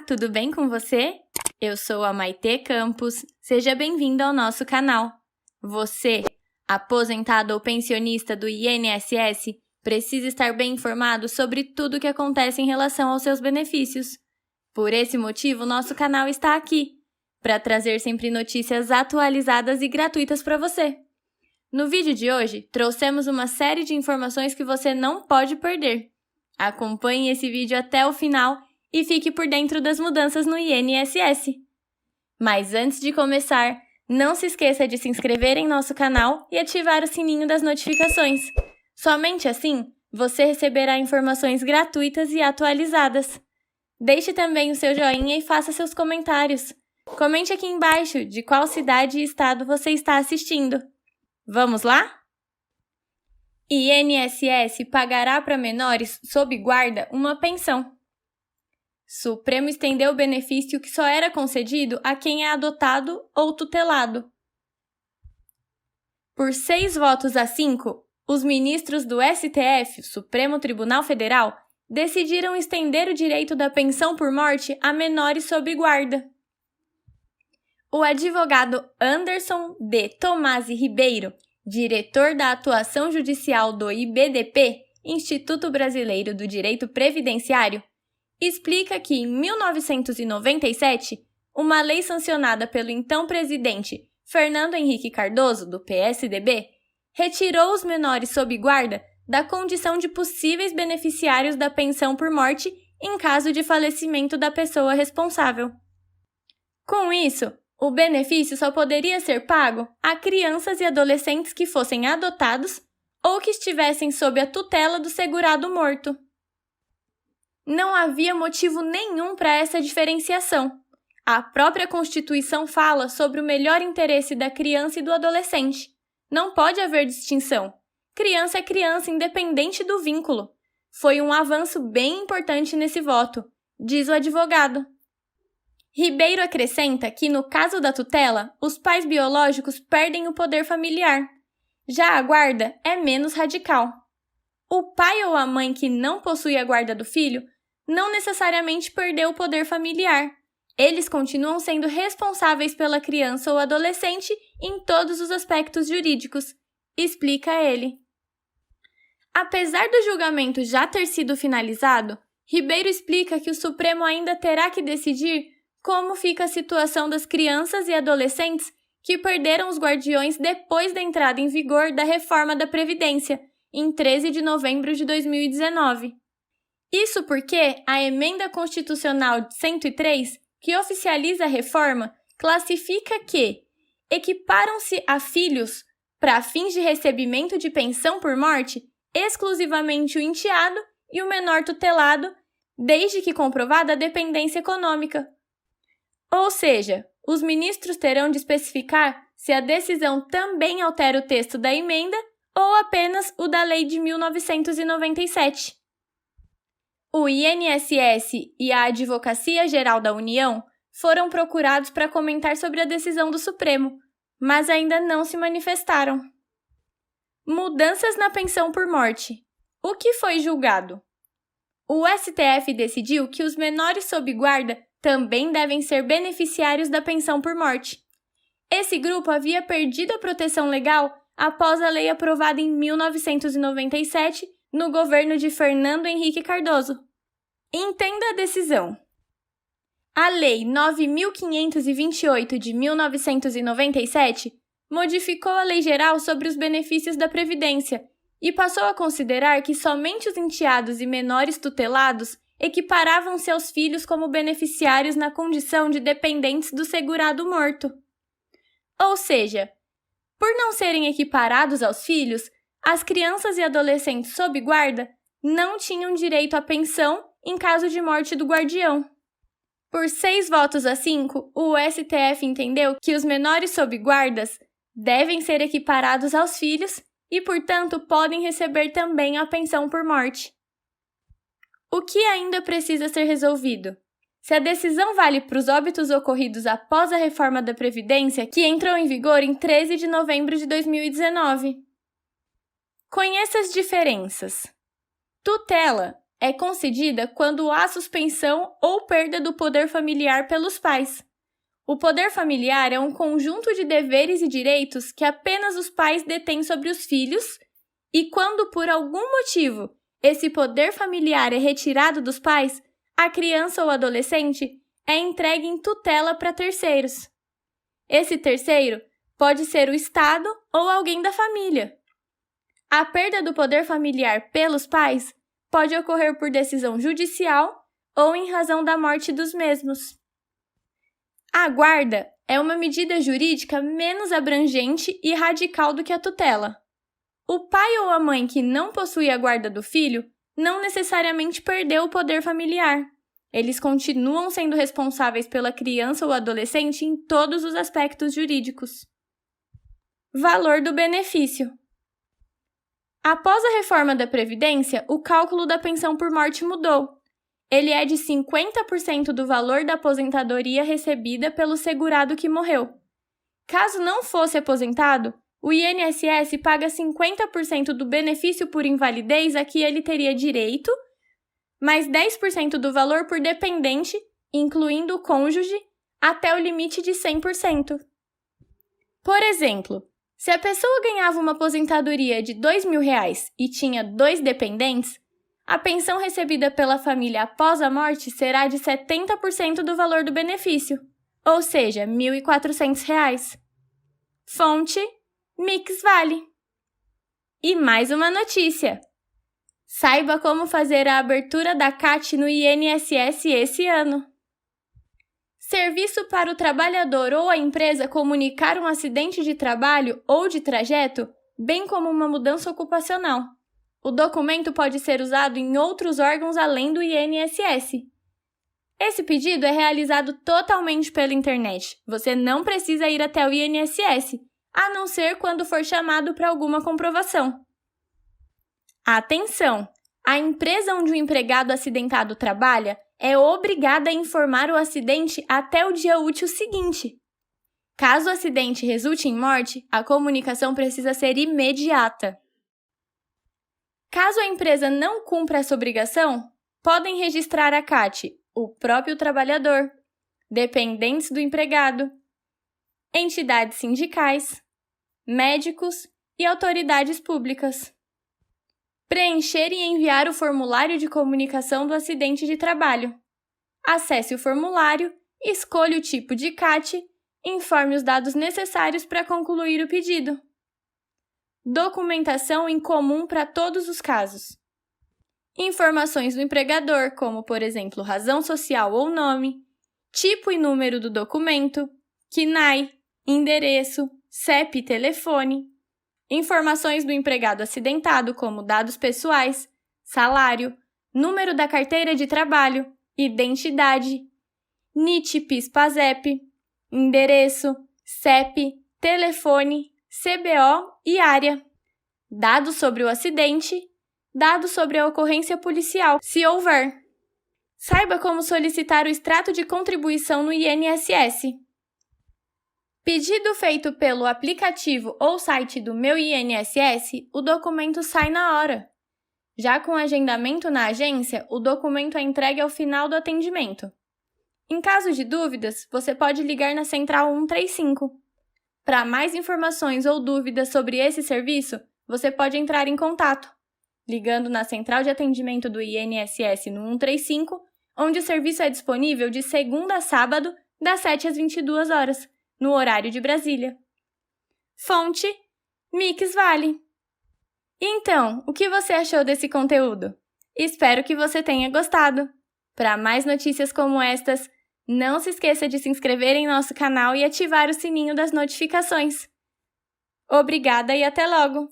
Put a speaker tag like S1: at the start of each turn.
S1: tudo bem com você? Eu sou a Maitê Campos, seja bem-vindo ao nosso canal. Você, aposentado ou pensionista do INSS, precisa estar bem informado sobre tudo o que acontece em relação aos seus benefícios. Por esse motivo, nosso canal está aqui, para trazer sempre notícias atualizadas e gratuitas para você. No vídeo de hoje, trouxemos uma série de informações que você não pode perder. Acompanhe esse vídeo até o final e fique por dentro das mudanças no INSS. Mas antes de começar, não se esqueça de se inscrever em nosso canal e ativar o sininho das notificações. Somente assim, você receberá informações gratuitas e atualizadas. Deixe também o seu joinha e faça seus comentários. Comente aqui embaixo de qual cidade e estado você está assistindo. Vamos lá? INSS pagará para menores sob guarda uma pensão. Supremo estendeu o benefício que só era concedido a quem é adotado ou tutelado. Por 6 votos a 5, os ministros do STF, Supremo Tribunal Federal, decidiram estender o direito da pensão por morte a menores sob guarda. O advogado Anderson D. Tomasi Ribeiro, diretor da atuação judicial do IBDP, Instituto Brasileiro do Direito Previdenciário, explica que, em 1997, uma lei sancionada pelo então presidente Fernando Henrique Cardoso, do PSDB, retirou os menores sob guarda da condição de possíveis beneficiários da pensão por morte em caso de falecimento da pessoa responsável. Com isso, o benefício só poderia ser pago a crianças e adolescentes que fossem adotados ou que estivessem sob a tutela do segurado morto. Não havia motivo nenhum para essa diferenciação. A própria Constituição fala sobre o melhor interesse da criança e do adolescente. Não pode haver distinção. Criança é criança, independente do vínculo. Foi um avanço bem importante nesse voto, diz o advogado. Ribeiro acrescenta que, no caso da tutela, os pais biológicos perdem o poder familiar. Já a guarda é menos radical. O pai ou a mãe que não possui a guarda do filho não necessariamente perdeu o poder familiar. Eles continuam sendo responsáveis pela criança ou adolescente em todos os aspectos jurídicos, explica ele. Apesar do julgamento já ter sido finalizado, Ribeiro explica que o Supremo ainda terá que decidir como fica a situação das crianças e adolescentes que perderam os guardiões depois da entrada em vigor da reforma da Previdência, em 13 de novembro de 2019. Isso porque a Emenda Constitucional 103, que oficializa a reforma, classifica que equiparam-se a filhos, para fins de recebimento de pensão por morte, exclusivamente o enteado e o menor tutelado, desde que comprovada a dependência econômica. Ou seja, os ministros terão de especificar se a decisão também altera o texto da emenda ou apenas o da Lei de 1997. O INSS e a Advocacia Geral da União foram procurados para comentar sobre a decisão do Supremo, mas ainda não se manifestaram. Mudanças na pensão por morte. O que foi julgado? O STF decidiu que os menores sob guarda também devem ser beneficiários da pensão por morte. Esse grupo havia perdido a proteção legal após a lei aprovada em 1997 no governo de Fernando Henrique Cardoso. Entenda a decisão. A Lei 9.528 de 1997 modificou a Lei Geral sobre os benefícios da Previdência e passou a considerar que somente os enteados e menores tutelados equiparavam-se aos filhos como beneficiários na condição de dependentes do segurado morto. Ou seja, por não serem equiparados aos filhos, as crianças e adolescentes sob guarda não tinham direito à pensão em caso de morte do guardião. Por 6 votos a 5, o STF entendeu que os menores sob guardas devem ser equiparados aos filhos e, portanto, podem receber também a pensão por morte. O que ainda precisa ser resolvido? Se a decisão vale para os óbitos ocorridos após a reforma da Previdência, que entrou em vigor em 13 de novembro de 2019. Conheça as diferenças. Tutela é concedida quando há suspensão ou perda do poder familiar pelos pais. O poder familiar é um conjunto de deveres e direitos que apenas os pais detêm sobre os filhos, e quando por algum motivo esse poder familiar é retirado dos pais, a criança ou adolescente é entregue em tutela para terceiros. Esse terceiro pode ser o Estado ou alguém da família. A perda do poder familiar pelos pais pode ocorrer por decisão judicial ou em razão da morte dos mesmos. A guarda é uma medida jurídica menos abrangente e radical do que a tutela. O pai ou a mãe que não possui a guarda do filho não necessariamente perdeu o poder familiar. Eles continuam sendo responsáveis pela criança ou adolescente em todos os aspectos jurídicos. Valor do benefício. Após a reforma da Previdência, o cálculo da pensão por morte mudou. Ele é de 50% do valor da aposentadoria recebida pelo segurado que morreu. Caso não fosse aposentado, o INSS paga 50% do benefício por invalidez a que ele teria direito, mais 10% do valor por dependente, incluindo o cônjuge, até o limite de 100%. Por exemplo, se a pessoa ganhava uma aposentadoria de R$2.000 e tinha 2 dependentes, a pensão recebida pela família após a morte será de 70% do valor do benefício, ou seja, R$ 1.400. Fonte: Mix Vale. E mais uma notícia! Saiba como fazer a abertura da CAT no INSS esse ano. Serviço para o trabalhador ou a empresa comunicar um acidente de trabalho ou de trajeto, bem como uma mudança ocupacional. O documento pode ser usado em outros órgãos além do INSS. Esse pedido é realizado totalmente pela internet. Você não precisa ir até o INSS, a não ser quando for chamado para alguma comprovação. Atenção! A empresa onde o empregado acidentado trabalha é obrigada a informar o acidente até o dia útil seguinte. Caso o acidente resulte em morte, a comunicação precisa ser imediata. Caso a empresa não cumpra essa obrigação, podem registrar a CAT o próprio trabalhador, dependentes do empregado, entidades sindicais, médicos e autoridades públicas. Preencher e enviar o formulário de comunicação do acidente de trabalho. Acesse o formulário, escolha o tipo de CAT, informe os dados necessários para concluir o pedido. Documentação em comum para todos os casos. Informações do empregador, como, por exemplo, razão social ou nome, tipo e número do documento, CNAE, endereço, CEP e telefone. Informações do empregado acidentado, como dados pessoais, salário, número da carteira de trabalho, identidade, NIT, PIS/PASEP, endereço, CEP, telefone, CBO e área. Dados sobre o acidente, dados sobre a ocorrência policial, se houver. Saiba como solicitar o extrato de contribuição no INSS. Pedido feito pelo aplicativo ou site do Meu INSS, o documento sai na hora. Já com agendamento na agência, o documento é entregue ao final do atendimento. Em caso de dúvidas, você pode ligar na Central 135. Para mais informações ou dúvidas sobre esse serviço, você pode entrar em contato, ligando na Central de Atendimento do INSS no 135, onde o serviço é disponível de segunda a sábado, das 7 às 22 horas, no horário de Brasília. Fonte: Mix Vale. Então, o que você achou desse conteúdo? Espero que você tenha gostado. Para mais notícias como estas, não se esqueça de se inscrever em nosso canal e ativar o sininho das notificações. Obrigada e até logo!